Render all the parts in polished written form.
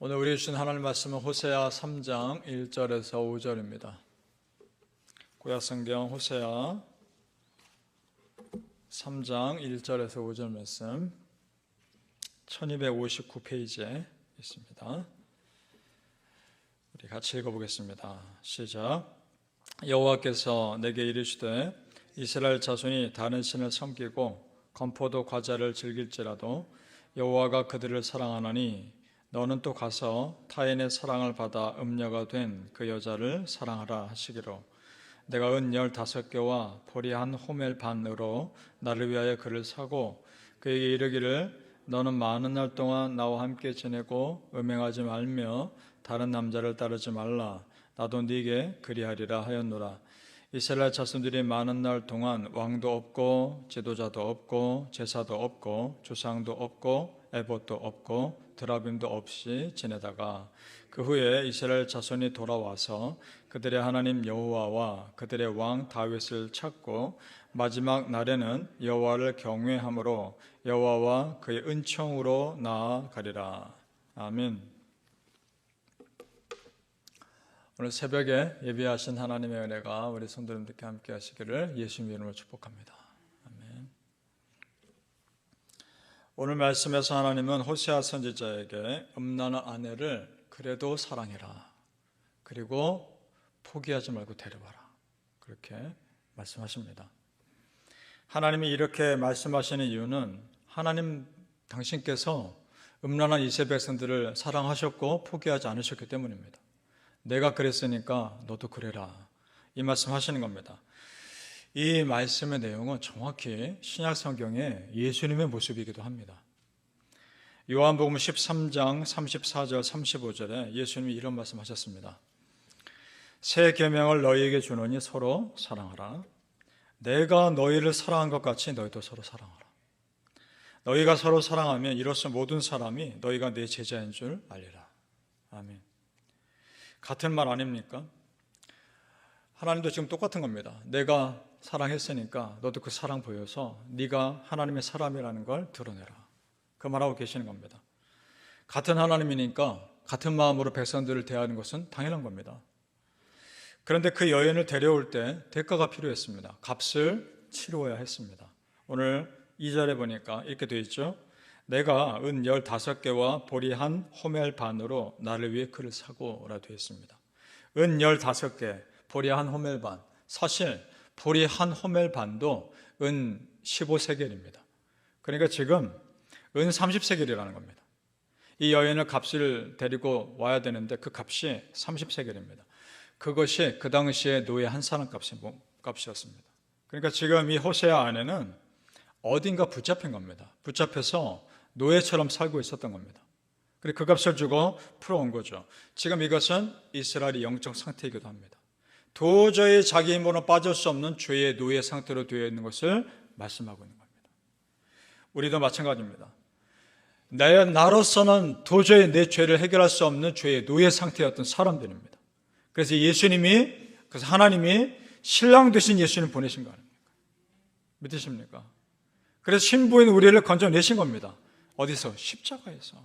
오늘 우리 주신 하나님 말씀은 호세아 3장 1절에서 5절입니다. 구약성경 호세아 3장 1절에서 5절 말씀 1259페이지에 있습니다. 우리 같이 읽어보겠습니다. 시작. 여호와께서 내게 이르시되 이스라엘 자손이 다른 신을 섬기고 건포도 과자를 즐길지라도 여호와가 그들을 사랑하나니 너는 또 가서 타인의 사랑을 받아 음녀가 된 그 여자를 사랑하라 하시기로 내가 은 15개와 보리 한 호멜 반으로 나를 위하여 그를 사고 그에게 이르기를 너는 많은 날 동안 나와 함께 지내고 음행하지 말며 다른 남자를 따르지 말라 나도 네게 그리하리라 하였노라. 이스라엘 자손들이 많은 날 동안 왕도 없고 지도자도 없고 제사도 없고 조상도 없고 에봇도 없고 드라빔도 없이 지내다가 그 후에 이스라엘 자손이 돌아와서 그들의 하나님 여호와와 그들의 왕 다윗을 찾고 마지막 날에는 여호와를 경외함으로 여호와와 그의 은총으로 나아가리라. 아멘. 오늘 새벽에 예비하신 하나님의 은혜가 우리 성도님들께 함께 하시기를 예수님의 이름으로 축복합니다. 아멘. 오늘 말씀에서 하나님은 호세아 선지자에게 음란한 아내를 그래도 사랑해라. 그리고 포기하지 말고 데려와라. 그렇게 말씀하십니다. 하나님이 이렇게 말씀하시는 이유는 하나님 당신께서 음란한 이스라엘 백성들을 사랑하셨고 포기하지 않으셨기 때문입니다. 내가 그랬으니까 너도 그래라. 이 말씀 하시는 겁니다. 이 말씀의 내용은 정확히 신약 성경의 예수님의 모습이기도 합니다. 요한복음 13장 34절 35절에 예수님이 이런 말씀 하셨습니다. 새 계명을 너희에게 주노니 서로 사랑하라. 내가 너희를 사랑한 것 같이 너희도 서로 사랑하라. 너희가 서로 사랑하면 이로써 모든 사람이 너희가 내 제자인 줄 알리라. 아멘. 같은 말 아닙니까? 하나님도 지금 똑같은 겁니다. 내가 사랑했으니까 너도 그 사랑 보여서 네가 하나님의 사람이라는 걸 드러내라. 그 말하고 계시는 겁니다. 같은 하나님이니까 같은 마음으로 백성들을 대하는 것은 당연한 겁니다. 그런데 그 여인을 데려올 때 대가가 필요했습니다. 값을 치루어야 했습니다. 오늘 2절에 보니까 이렇게 되어 있죠. 내가 은 15개와 보리 한 호멜 반으로 나를 위해 그를 사고 라 되어 있습니다. 은 15개, 보리 한 호멜 반. 사실 보리 한 호멜 반도 은 15세겔입니다. 그러니까 지금 은 30세겔이라는 겁니다. 이 여인을 값을 데리고 와야 되는데 그 값이 30세겔입니다. 그것이 그 당시에 노예 한 사람 값이었습니다. 그러니까 지금 이 호세아 아내는 어딘가 붙잡힌 겁니다. 붙잡혀서 노예처럼 살고 있었던 겁니다. 그리고 그 값을 주고 풀어온 거죠. 지금 이것은 이스라엘의 영적 상태이기도 합니다. 도저히 자기 힘으로 빠질 수 없는 죄의 노예 상태로 되어 있는 것을 말씀하고 있는 겁니다. 우리도 마찬가지입니다. 나로서는 도저히 내 죄를 해결할 수 없는 죄의 노예 상태였던 사람들입니다. 그래서 그래서 하나님이 신랑 되신 예수님 보내신 거 아닙니까? 믿으십니까? 그래서 신부인 우리를 건져내신 겁니다. 어디서? 십자가에서.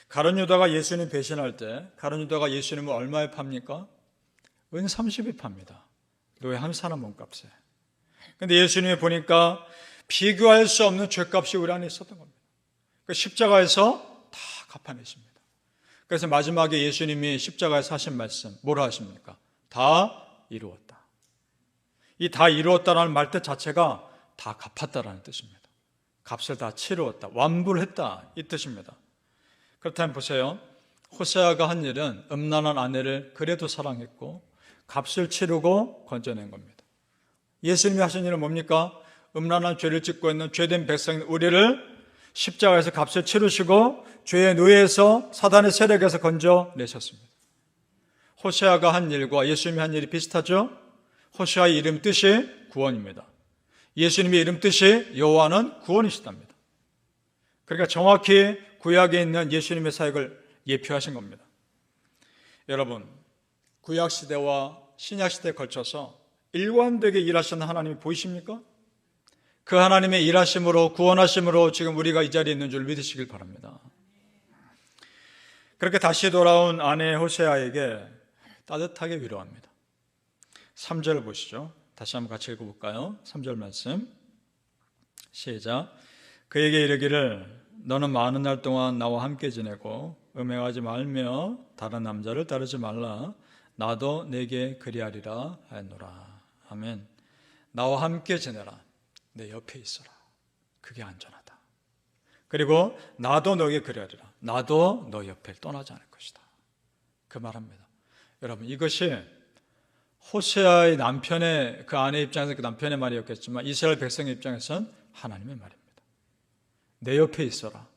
가룟 유다가 예수님 배신할 때 가룟 유다가 예수님을 얼마에 팝니까? 은 30에 팝니다. 노예 한 사람 몸값에. 그런데 예수님이 보니까 비교할 수 없는 죄값이 우리 안에 있었던 겁니다. 그 십자가에서 다 갚아내십니다. 그래서 마지막에 예수님이 십자가에서 하신 말씀 뭐라 하십니까? 다 이루었다. 이 다 이루었다라는 말뜻 자체가 다 갚았다라는 뜻입니다. 값을 다 치루었다, 완부를 했다 이 뜻입니다. 그렇다면 보세요. 호세아가 한 일은 음란한 아내를 그래도 사랑했고 값을 치르고 건져낸 겁니다. 예수님이 하신 일은 뭡니까? 음란한 죄를 짓고 있는 죄된 백성인 우리를 십자가에서 값을 치르시고 죄의 노예에서 사단의 세력에서 건져내셨습니다. 호세아가 한 일과 예수님이 한 일이 비슷하죠? 호세아의 이름 뜻이 구원입니다. 예수님의 이름 뜻이 여호와는 구원이시답니다. 그러니까 정확히 구약에 있는 예수님의 사역을 예표하신 겁니다. 여러분, 구약시대와 신약시대에 걸쳐서 일관되게 일하시는 하나님이 보이십니까? 그 하나님의 일하심으로 구원하심으로 지금 우리가 이 자리에 있는 줄 믿으시길 바랍니다. 그렇게 다시 돌아온 아내 호세아에게 따뜻하게 위로합니다. 3절 보시죠. 다시 한번 같이 읽어볼까요? 3절 말씀 시작. 그에게 이르기를 너는 많은 날 동안 나와 함께 지내고 음행하지 말며 다른 남자를 따르지 말라. 나도 내게 그리하리라 하였노라. 아멘. 나와 함께 지내라. 내 옆에 있어라. 그게 안전하다. 그리고 나도 너에게 그리하리라. 나도 너 옆에 떠나지 않을 것이다. 그 말합니다. 여러분, 이것이 호세아의 남편의, 그 아내 입장에서 그 남편의 말이었겠지만 이스라엘 백성의 입장에서는 하나님의 말입니다. 내 옆에 있어라.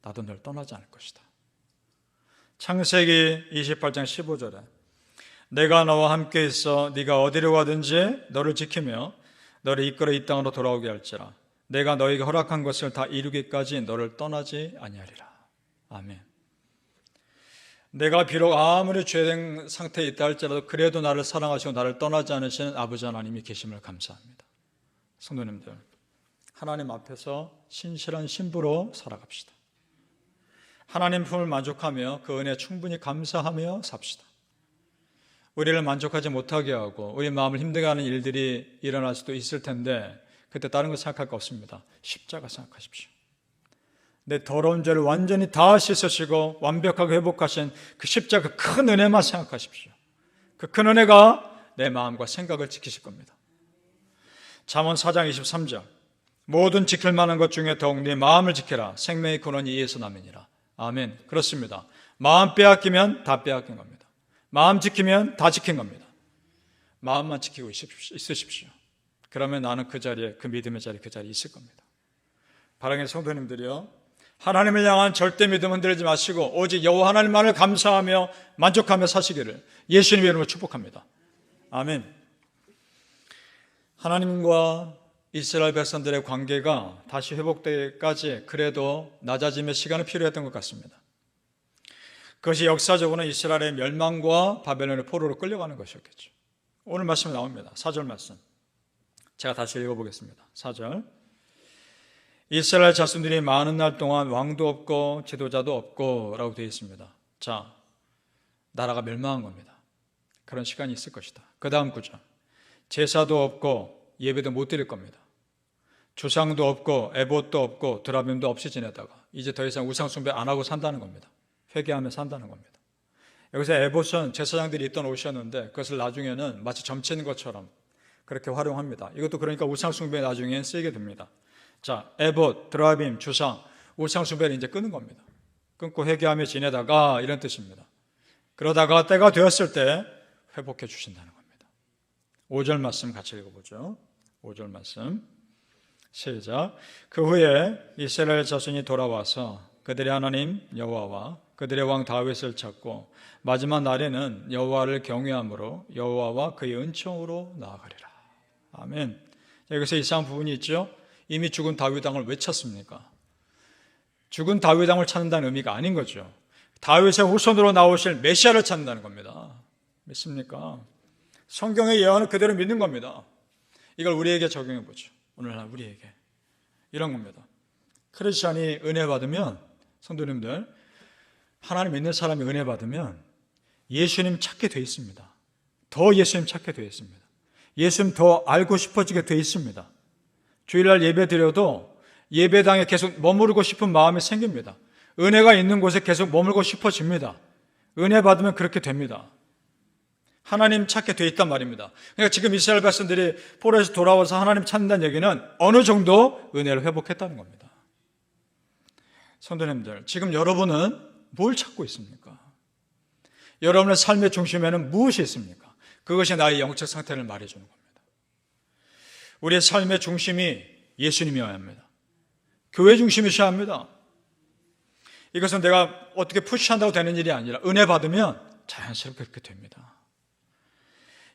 나도 널 떠나지 않을 것이다. 창세기 28장 15절에 내가 너와 함께 있어 네가 어디로 가든지 너를 지키며 너를 이끌어 이 땅으로 돌아오게 할지라. 내가 너에게 허락한 것을 다 이루기까지 너를 떠나지 아니하리라. 아멘. 내가 비록 아무리 죄된 상태에 있다 할지라도 그래도 나를 사랑하시고 나를 떠나지 않으시는 아버지 하나님이 계심을 감사합니다. 성도님들, 하나님 앞에서 신실한 신부로 살아갑시다. 하나님 품을 만족하며 그 은혜에 충분히 감사하며 삽시다. 우리를 만족하지 못하게 하고 우리 마음을 힘들게 하는 일들이 일어날 수도 있을 텐데 그때 다른 거 생각할 거 없습니다. 십자가 생각하십시오. 내 더러운 죄를 완전히 다 씻으시고 완벽하게 회복하신 그 십자가 큰 은혜만 생각하십시오. 그 큰 은혜가 내 마음과 생각을 지키실 겁니다. 잠언 4장 23절 모든 지킬 만한 것 중에 더욱 네 마음을 지켜라. 생명의 근원이 이에서 남이니라. 아멘. 그렇습니다. 마음 빼앗기면 다 빼앗긴 겁니다. 마음 지키면 다 지킨 겁니다. 마음만 지키고 있으십시오. 그러면 나는 그 자리에, 그 믿음의 자리에 그 자리에 있을 겁니다. 사랑하는 성도님들이요, 하나님을 향한 절대 믿음 흔들지 마시고 오직 여호와 하나님만을 감사하며 만족하며 사시기를 예수님의 이름으로 축복합니다. 아멘. 하나님과 이스라엘 백성들의 관계가 다시 회복되기까지 그래도 낮아짐의 시간이 필요했던 것 같습니다. 그것이 역사적으로는 이스라엘의 멸망과 바벨론의 포로로 끌려가는 것이었겠죠. 오늘 말씀이 나옵니다. 4절 말씀 제가 다시 읽어보겠습니다. 4절 이스라엘 자손들이 많은 날 동안 왕도 없고 지도자도 없고 라고 되어 있습니다. 자, 나라가 멸망한 겁니다. 그런 시간이 있을 것이다. 그 다음 구절 제사도 없고 예배도 못 드릴 겁니다. 주상도 없고 에봇도 없고 드라빔도 없이 지내다가 이제 더 이상 우상 숭배 안 하고 산다는 겁니다. 회개하며 산다는 겁니다. 여기서 에봇은 제사장들이 있던 옷이었는데 그것을 나중에는 마치 점치는 것처럼 그렇게 활용합니다. 이것도 그러니까 우상 숭배에 나중에 쓰이게 됩니다. 자, 에봇, 드라빔, 주상, 우상 숭배를 이제 끊는 겁니다. 끊고 회개하며 지내다가 이런 뜻입니다. 그러다가 때가 되었을 때 회복해 주신다는 겁니다. 5절 말씀 같이 읽어보죠. 5절 말씀 시작. 그 후에 이스라엘 자손이 돌아와서 그들의 하나님 여호와와 그들의 왕 다윗을 찾고 마지막 날에는 여호와를 경외함으로 여호와와 그의 은총으로 나아가리라. 아멘. 여기서 이상한 부분이 있죠. 이미 죽은 다윗 왕을 왜 찾습니까? 죽은 다윗 왕을 찾는다는 의미가 아닌 거죠. 다윗의 후손으로 나오실 메시아를 찾는다는 겁니다. 믿습니까? 성경의 예언을 그대로 믿는 겁니다. 이걸 우리에게 적용해 보죠. 오늘날 우리에게 이런 겁니다. 크리스찬이 은혜 받으면, 성도님들, 하나님 믿는 사람이 은혜 받으면 예수님 찾게 돼 있습니다. 더 예수님 찾게 돼 있습니다. 예수님 더 알고 싶어지게 돼 있습니다. 주일날 예배 드려도 예배당에 계속 머무르고 싶은 마음이 생깁니다. 은혜가 있는 곳에 계속 머물고 싶어집니다. 은혜 받으면 그렇게 됩니다. 하나님 찾게 돼 있단 말입니다. 그러니까 지금 이스라엘 백성들이 포로에서 돌아와서 하나님 찾는다는 얘기는 어느 정도 은혜를 회복했다는 겁니다. 성도님들, 지금 여러분은 뭘 찾고 있습니까? 여러분의 삶의 중심에는 무엇이 있습니까? 그것이 나의 영적 상태를 말해주는 겁니다. 우리의 삶의 중심이 예수님이어야 합니다. 교회 중심이셔야 합니다. 이것은 내가 어떻게 푸시한다고 되는 일이 아니라 은혜 받으면 자연스럽게 그렇게 됩니다.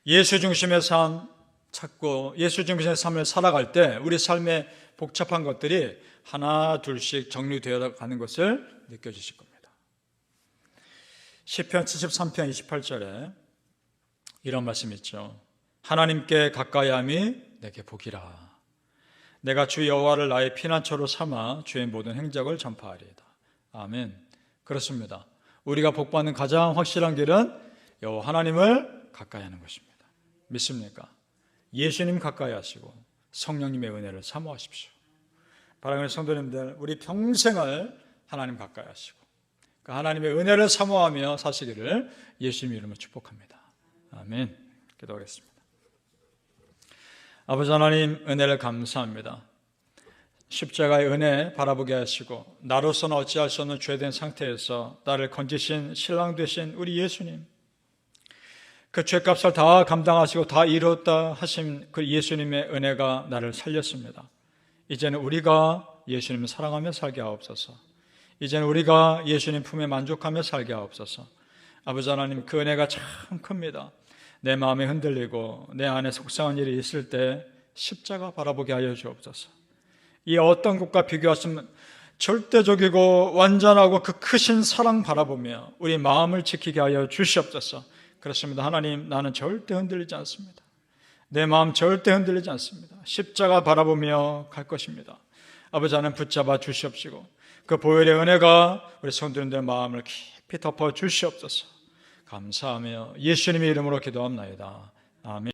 예수 중심의 삶 찾고 예수 중심의 삶을 살아갈 때 우리 삶의 복잡한 것들이 하나 둘씩 정리되어 가는 것을 느껴지실 겁니다. 시편 73편 28절에 이런 말씀이 있죠. 하나님께 가까이함이 내게 복이라. 내가 주 여호와를 나의 피난처로 삼아 주의 모든 행적을 전파하리이다. 아멘. 그렇습니다. 우리가 복받는 가장 확실한 길은 여호와 하나님을 가까이 하는 것입니다. 믿습니까? 예수님 가까이 하시고 성령님의 은혜를 사모하십시오. 사랑하는 성도님들, 우리 평생을 하나님 가까이 하시고 그 하나님의 은혜를 사모하며 사시기를 예수님 이름으로 축복합니다. 아멘. 기도하겠습니다. 아버지 하나님, 은혜를 감사합니다. 십자가의 은혜 바라보게 하시고 나로서는 어찌할 수 없는 죄된 상태에서 나를 건지신 신랑 되신 우리 예수님, 그 죄값을 다 감당하시고 다 이뤘다 하신 그 예수님의 은혜가 나를 살렸습니다. 이제는 우리가 예수님을 사랑하며 살게 하옵소서. 이제는 우리가 예수님 품에 만족하며 살게 하옵소서. 아버지 하나님, 그 은혜가 참 큽니다. 내 마음이 흔들리고 내 안에 속상한 일이 있을 때 십자가 바라보게 하여 주옵소서. 이 어떤 것과 비교하시면 절대적이고 완전하고 그 크신 사랑 바라보며 우리 마음을 지키게 하여 주시옵소서. 그렇습니다. 하나님, 나는 절대 흔들리지 않습니다. 내 마음 절대 흔들리지 않습니다. 십자가 바라보며 갈 것입니다. 아버지 하나님, 붙잡아 주시옵시고 그 보혈의 은혜가 우리 성도님들의 마음을 깊이 덮어 주시옵소서. 감사하며 예수님의 이름으로 기도합나이다. 아멘.